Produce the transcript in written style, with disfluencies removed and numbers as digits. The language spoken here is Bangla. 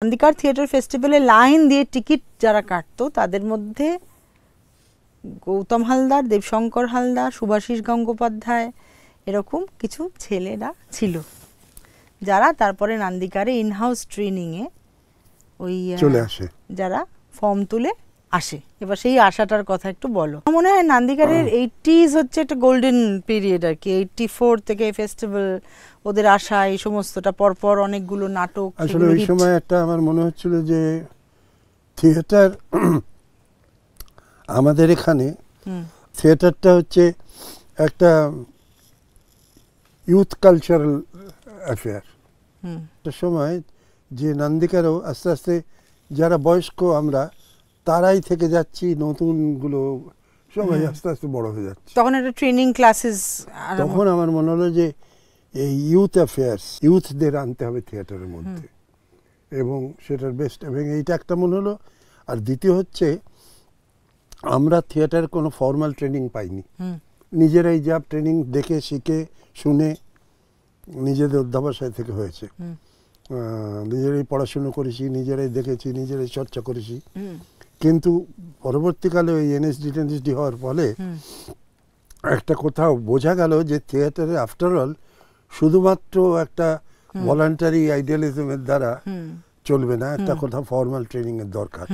নান্দিকার থিয়েটার ফেস্টিভ্যালে লাইন দিয়ে টিকিট যারা কাটতো তাদের মধ্যে গৌতম হালদার, দেবশঙ্কর হালদার, শুভাশিস গঙ্গোপাধ্যায় এরকম কিছু ছেলেরা ছিল যারা তারপরে নান্দিকারে ইনহাউস ট্রেনিংয়ে ওই চলে আসে, যারা ফর্ম তুলে আসে। এবার সেই আশাটার কথা একটু বলো। মনে হয় নান্দিকারের 80s হচ্ছে একটা গোল্ডেন পিরিয়ড আর কি। 84 থেকে ফেস্টিভ্যাল, ওদের আশা, এই সমস্তটা পরপর অনেকগুলো নাটক। আসলে ওই সময় একটা আমার মনে হচ্ছিল যে থিয়েটার আমাদের এখানে থিয়েটারটা হচ্ছে একটা ইউথ কালচারাল অ্যাফেয়ার। একটা সময় যে নান্দিকারও আস্তে আস্তে যারা বয়স্ক আমরা তারাই থেকে যাচ্ছি, নতুনগুলো সবাই আস্তে আস্তে বড় হয়ে যাচ্ছে। তখন একটা ট্রেনিং ক্লাসেস, তখন আমার মনে হলো যে এই ইউথ অ্যাফেয়ার্স, ইউথদের আনতে হবে থিয়েটারের মধ্যে, এবং সেটার বেস্ট। এবং এইটা একটা মনে হলো। আর দ্বিতীয় হচ্ছে আমরা থিয়েটারের কোনো ফর্মাল ট্রেনিং পাইনি, নিজেরাই যা ট্রেনিং দেখে শিখে শুনে নিজেদের অধ্যাবসায় থেকে হয়েছে। নিজেরাই পড়াশুনো করেছি, নিজেরাই দেখেছি, নিজেরাই চর্চা করেছি। কিন্তু পরবর্তীকালে ওই এনএসডি টেনএসডি হওয়ার ফলে একটা কোথাও বোঝা গেল যে থিয়েটারে আফটার অল শুধুমাত্র একটা ভলান্টারি আইডিয়ালিজমের দ্বারা চলবে না, একটা কোথাও ফর্মাল ট্রেনিং এর দরকার।